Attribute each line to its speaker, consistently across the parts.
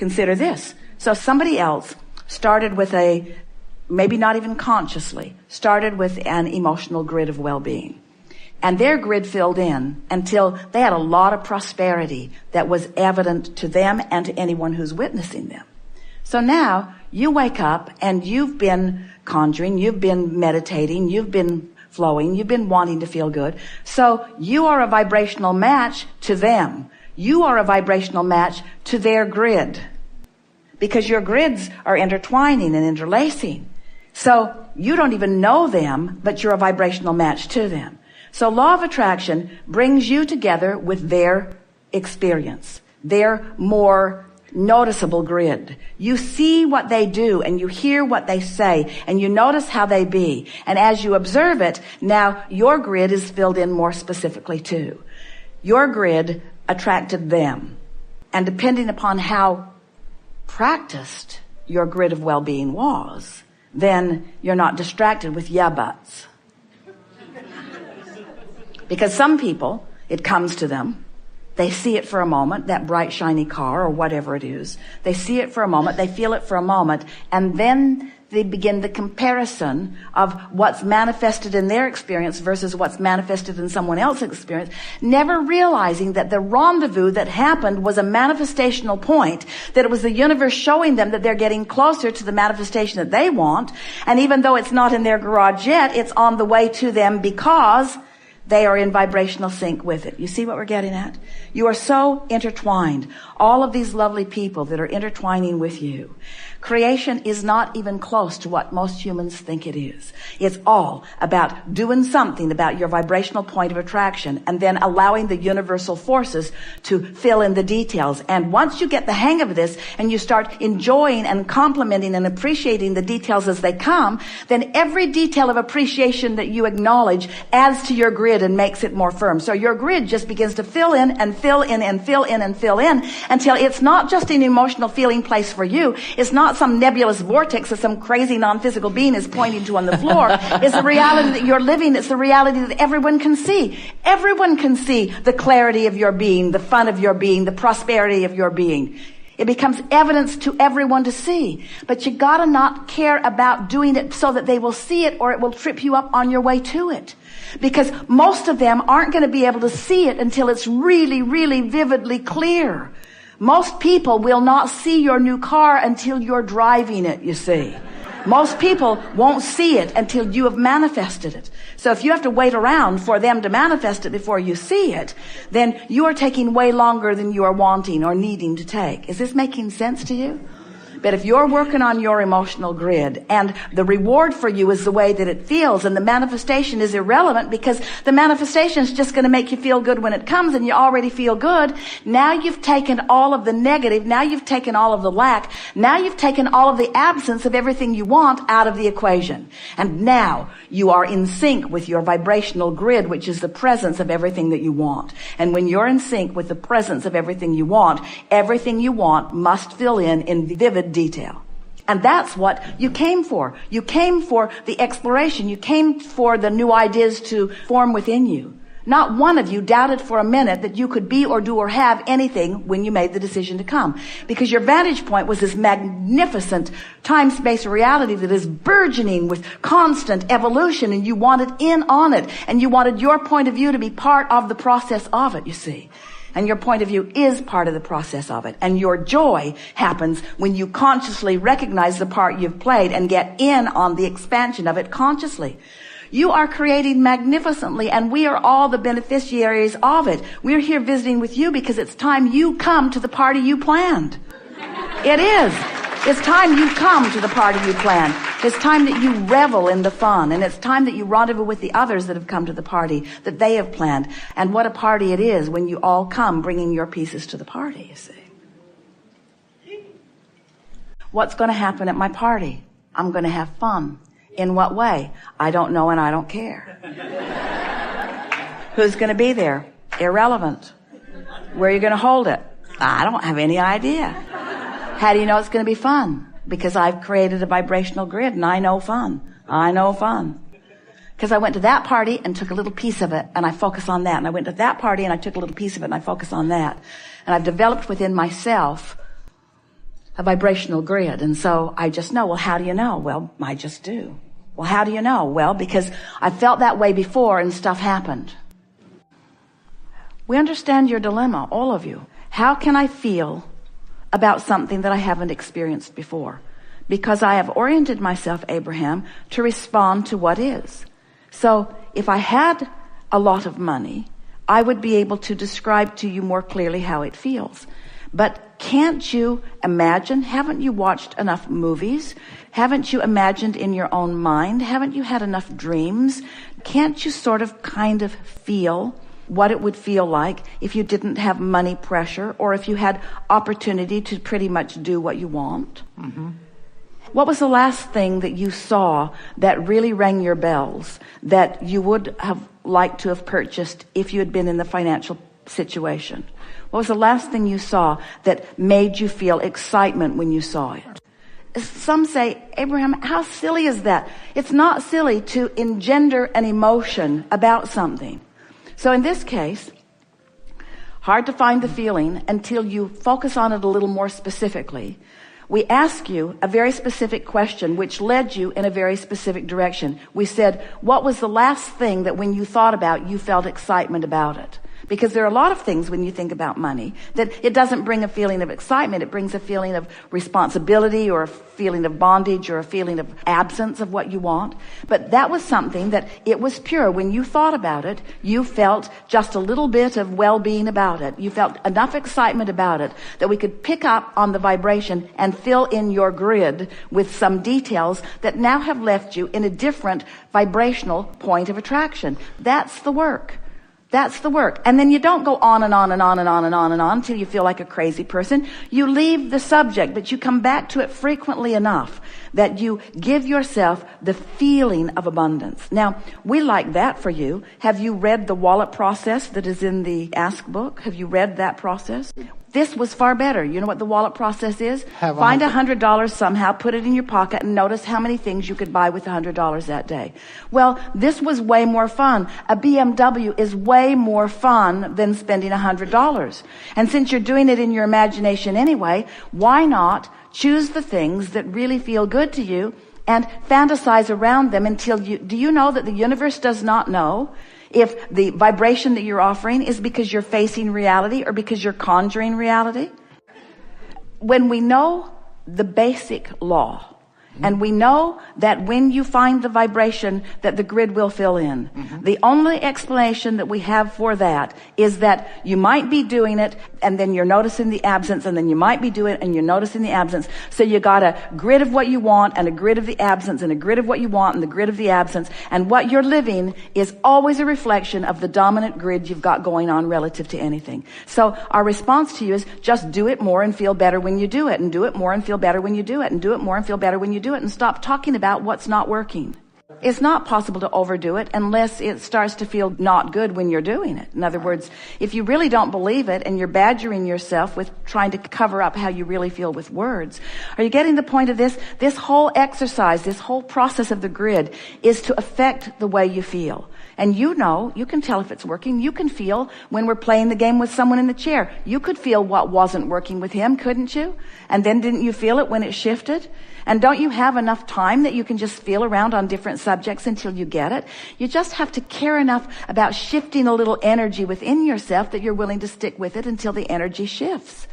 Speaker 1: Consider this. So somebody else started with maybe not even consciously, started with an emotional grid of well-being. And their grid filled in until they had a lot of prosperity that was evident to them and to anyone who's witnessing them. So now you wake up and you've been conjuring, you've been meditating, you've been flowing, you've been wanting to feel good. So you are a vibrational match to them. You are a vibrational match to their grid, because your grids are intertwining and interlacing. So you don't even know them, but you're a vibrational match to them. So law of attraction brings you together with their experience, their more noticeable grid. You see what they do and you hear what they say and you notice how they be. And as you observe it, now your grid is filled in more specifically too. Your grid attracted them. And depending upon how practiced your grid of well-being was, then you're not distracted with yeah buts. Because some people, it comes to them, they see it for a moment, that bright shiny car or whatever it is. They see it for a moment, they feel it for a moment, and then they begin the comparison of what's manifested in their experience versus what's manifested in someone else's experience, never realizing that the rendezvous that happened was a manifestational point, that it was the universe showing them that they're getting closer to the manifestation that they want, and even though it's not in their garage yet, it's on the way to them because they are in vibrational sync with it. You see what we're getting at? You are so intertwined. All of these lovely people that are intertwining with you. Creation is not even close to what most humans think it is. It's all about doing something about your vibrational point of attraction and then allowing the universal forces to fill in the details. And once you get the hang of this and you start enjoying and complimenting and appreciating the details as they come, then every detail of appreciation that you acknowledge adds to your grid and makes it more firm. So your grid just begins to fill in and fill in and fill in and fill in until it's not just an emotional feeling place for you. It's not some nebulous vortex that some crazy non-physical being is pointing to on the floor. It's the reality that you're living. It's the reality that everyone can see. Everyone can see the clarity of your being, the fun of your being, the prosperity of your being. It becomes evidence to everyone to see. But you gotta not care about doing it so that they will see it or it will trip you up on your way to it. Because most of them aren't going to be able to see it until it's really, really vividly clear. Most people will not see your new car until you're driving it, you see. Most people won't see it until you have manifested it. So if you have to wait around for them to manifest it before you see it, then you are taking way longer than you are wanting or needing to take. Is this making sense to you? But if you're working on your emotional grid and the reward for you is the way that it feels and the manifestation is irrelevant because the manifestation is just going to make you feel good when it comes and you already feel good, now you've taken all of the negative, now you've taken all of the lack, now you've taken all of the absence of everything you want out of the equation. And now you are in sync with your vibrational grid, which is the presence of everything that you want. And when you're in sync with the presence of everything you want must fill in vivid detail. And that's what you came for. You came for the exploration. You came for the new ideas to form within you. Not one of you doubted for a minute that you could be or do or have anything when you made the decision to come. Because your vantage point was this magnificent time-space reality that is burgeoning with constant evolution, and you wanted in on it. And you wanted your point of view to be part of the process of it, you see. And your point of view is part of the process of it. And your joy happens when you consciously recognize the part you've played and get in on the expansion of it consciously. You are creating magnificently, and we are all the beneficiaries of it. We're here visiting with you because it's time you come to the party you planned. It is. It's time you come to the party you planned. It's time that you revel in the fun, and it's time that you rendezvous with the others that have come to the party that they have planned. And what a party it is when you all come bringing your pieces to the party, you see. What's going to happen at my party? I'm going to have fun. In what way? I don't know and I don't care. Who's going to be there? Irrelevant. Where are you going to hold it? I don't have any idea. How do you know it's going to be fun? Because I've created a vibrational grid and I know fun. I know fun. Because I went to that party and took a little piece of it and I focus on that. And I went to that party and I took a little piece of it and I focus on that. And I've developed within myself a vibrational grid. And so I just know. Well, how do you know? Well, I just do. Well, how do you know? Well, because I felt that way before and stuff happened. We understand your dilemma, all of you. How can I feel about something that I haven't experienced before? Because I have oriented myself, Abraham, to respond to what is. So if I had a lot of money, I would be able to describe to you more clearly how it feels. But can't you imagine? Haven't you watched enough movies? Haven't you imagined in your own mind? Haven't you had enough dreams? Can't you sort of kind of feel what it would feel like if you didn't have money pressure, or if you had opportunity to pretty much do what you want? Mm-hmm. What was the last thing that you saw that really rang your bells, that you would have liked to have purchased if you had been in the financial situation? What was the last thing you saw that made you feel excitement when you saw it? Some say, Abraham, how silly is that? It's not silly to engender an emotion about something. So in this case, hard to find the feeling until you focus on it a little more specifically. We ask you a very specific question which led you in a very specific direction. We said, what was the last thing that when you thought about, you felt excitement about it? Because there are a lot of things when you think about money that it doesn't bring a feeling of excitement. It brings a feeling of responsibility, or a feeling of bondage, or a feeling of absence of what you want. But that was something that it was pure. When you thought about it, you felt just a little bit of well-being about it. You felt enough excitement about it that we could pick up on the vibration and fill in your grid with some details that now have left you in a different vibrational point of attraction. That's the work. That's the work. And then you don't go on and on and on and on and on and on until you feel like a crazy person. You leave the subject, but you come back to it frequently enough that you give yourself the feeling of abundance. Now, we like that for you. Have you read the wallet process that is in the Ask book? Have you read that process? This was far better. You know what the wallet process is? Find $100 somehow, put it in your pocket, and notice how many things you could buy with $100 that day. Well, this was way more fun. A BMW is way more fun than spending $100. And since you're doing it in your imagination anyway, why not choose the things that really feel good to you and fantasize around them until do you know that the universe does not know if the vibration that you're offering is because you're facing reality or because you're conjuring reality? When we know the basic law, and we know that when you find the vibration that the grid will fill in. Mm-hmm. The only explanation that we have for that is that you might be doing it and then you're noticing the absence, and then you might be doing it and you're noticing the absence. So you got a grid of what you want and a grid of the absence and a grid of what you want and the grid of the absence. And what you're living is always a reflection of the dominant grid you've got going on relative to anything. So our response to you is just do it more and feel better when you do it, and do it more and feel better when you do it, and do it more and feel better when you do it, and stop talking about what's not working. It's not possible to overdo it unless it starts to feel not good when you're doing it. In other words, if you really don't believe it and you're badgering yourself with trying to cover up how you really feel with words, are you getting the point of this? This whole exercise, this whole process of the grid is to affect the way you feel. And you know, you can tell if it's working. You can feel when we're playing the game with someone in the chair. You could feel what wasn't working with him, couldn't you? And then didn't you feel it when it shifted? And don't you have enough time that you can just feel around on different subjects until you get it? You just have to care enough about shifting a little energy within yourself that you're willing to stick with it until the energy shifts.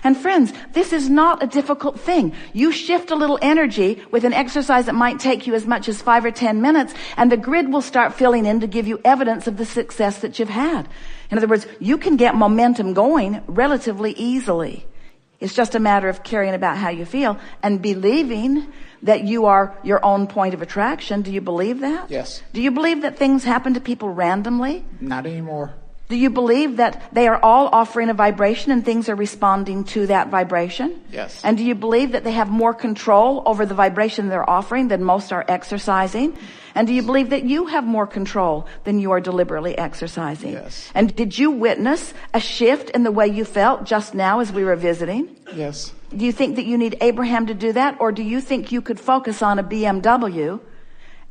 Speaker 1: And friends, this is not a difficult thing. You shift a little energy with an exercise that might take you as much as 5 or 10 minutes, and the grid will start filling in to give you evidence of the success that you've had. In other words, you can get momentum going relatively easily. It's just a matter of caring about how you feel and believing that you are your own point of attraction. Do you believe that?
Speaker 2: Yes.
Speaker 1: Do you believe that things happen to people randomly?
Speaker 2: Not anymore.
Speaker 1: Do you believe that they are all offering a vibration and things are responding to that vibration?
Speaker 2: Yes.
Speaker 1: And do you believe that they have more control over the vibration they're offering than most are exercising? And do you believe that you have more control than you are deliberately exercising?
Speaker 2: Yes.
Speaker 1: And did you witness a shift in the way you felt just now as we were visiting?
Speaker 2: Yes.
Speaker 1: Do you think that you need Abraham to do that? Or do you think you could focus on a BMW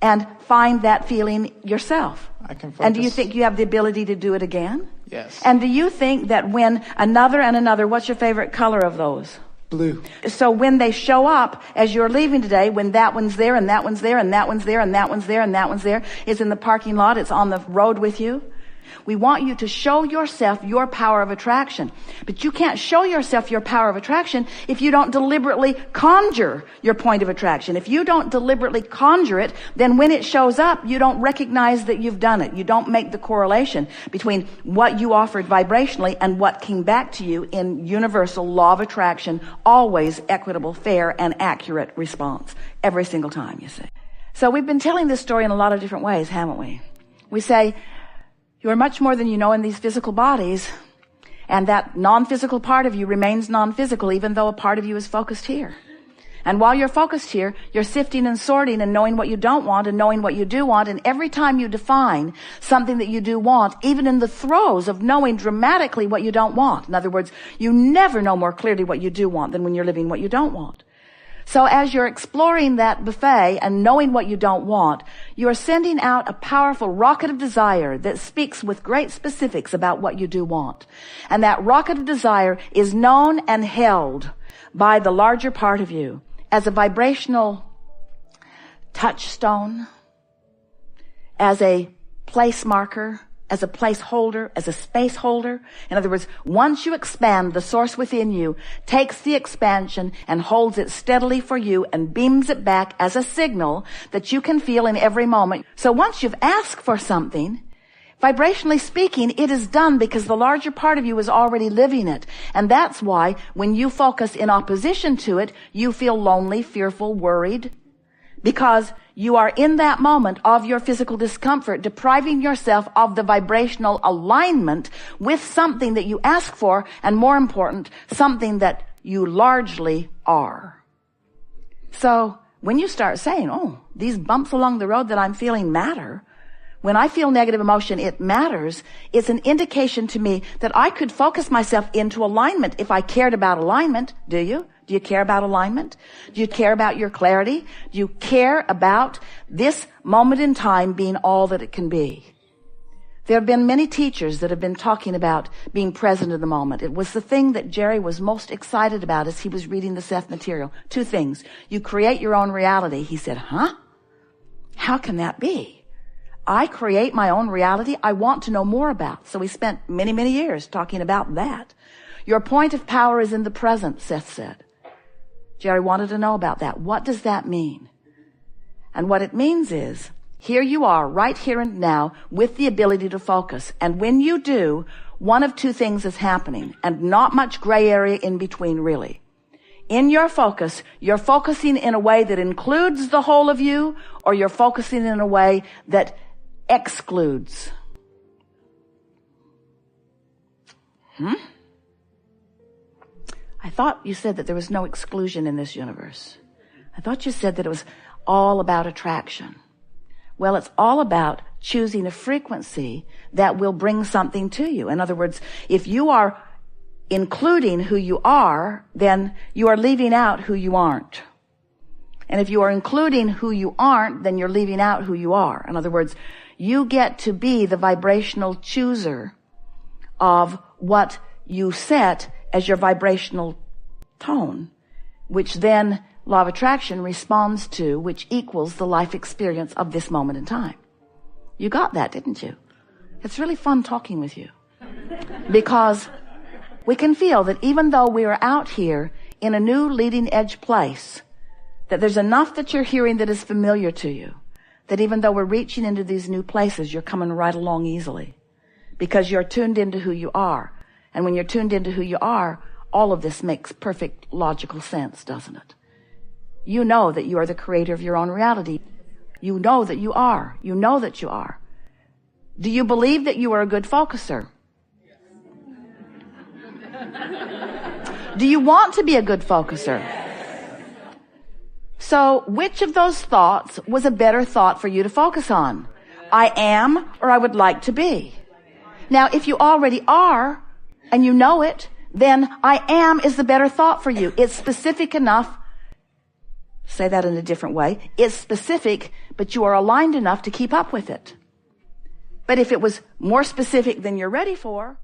Speaker 1: and find that feeling yourself?
Speaker 2: I can focus.
Speaker 1: And do you think you have the ability to do it again?
Speaker 2: Yes.
Speaker 1: And do you think that when another and another, what's your favorite color of those?
Speaker 2: Blue.
Speaker 1: So when they show up as you're leaving today, when that one's there and that one's there and that one's there and that one's there and that one's there, it's in the parking lot, it's on the road with you. We want you to show yourself your power of attraction. But you can't show yourself your power of attraction if you don't deliberately conjure your point of attraction. If you don't deliberately conjure it, then when it shows up, you don't recognize that you've done it. You don't make the correlation between what you offered vibrationally and what came back to you in universal law of attraction, always equitable, fair, and accurate response. Every single time, you see. So we've been telling this story in a lot of different ways, haven't we? We say, you are much more than you know in these physical bodies, and that non-physical part of you remains non-physical even though a part of you is focused here. And while you're focused here, you're sifting and sorting and knowing what you don't want and knowing what you do want, and every time you define something that you do want, even in the throes of knowing dramatically what you don't want. In other words, you never know more clearly what you do want than when you're living what you don't want. So as you're exploring that buffet and knowing what you don't want, you are sending out a powerful rocket of desire that speaks with great specifics about what you do want. And that rocket of desire is known and held by the larger part of you as a vibrational touchstone, as a place marker, as a placeholder, as a space holder. In other words, once you expand, the source within you takes the expansion and holds it steadily for you and beams it back as a signal that you can feel in every moment. So once you've asked for something, vibrationally speaking, it is done because the larger part of you is already living it. And that's why when you focus in opposition to it, you feel lonely, fearful, worried, because you are in that moment of your physical discomfort, depriving yourself of the vibrational alignment with something that you ask for, and more important, something that you largely are. So when you start saying, oh, these bumps along the road that I'm feeling matter, when I feel negative emotion, it matters, it's an indication to me that I could focus myself into alignment if I cared about alignment. Do you? Do you care about alignment? Do you care about your clarity? Do you care about this moment in time being all that it can be? There have been many teachers that have been talking about being present in the moment. It was the thing that Jerry was most excited about as he was reading the Seth material. Two things. You create your own reality. He said, huh? How can that be? I create my own reality I want to know more about. So we spent many, many years talking about that. Your point of power is in the present, Seth said. Jerry wanted to know about that. What does that mean? And what it means is, here you are, right here and now, with the ability to focus. And when you do, one of two things is happening, and not much gray area in between, really. In your focus, you're focusing in a way that includes the whole of you, or you're focusing in a way that excludes. I thought you said that there was no exclusion in this universe. I thought you said that it was all about attraction. Well, it's all about choosing a frequency that will bring something to you. In other words, if you are including who you are, then you are leaving out who you aren't. And if you are including who you aren't, then you're leaving out who you are. In other words, you get to be the vibrational chooser of what you set as your vibrational tone, which then law of attraction responds to, which equals the life experience of this moment in time. You got that, didn't you? It's really fun talking with you, because we can feel that even though we are out here in a new leading edge place, that there's enough that you're hearing that is familiar to you, that even though we're reaching into these new places, you're coming right along easily, because you're tuned into who you are. And when you're tuned into who you are, all of this makes perfect logical sense, doesn't it? You know that you are the creator of your own reality. You know that you are. You know that you are. Do you believe that you are a good focuser? Do you want to be a good focuser? So which of those thoughts was a better thought for you to focus on? I am, or I would like to be. Now, if you already are, and you know it, then I am is the better thought for you. It's specific enough. Say that in a different way. It's specific, but you are aligned enough to keep up with it. But if it was more specific than you're ready for,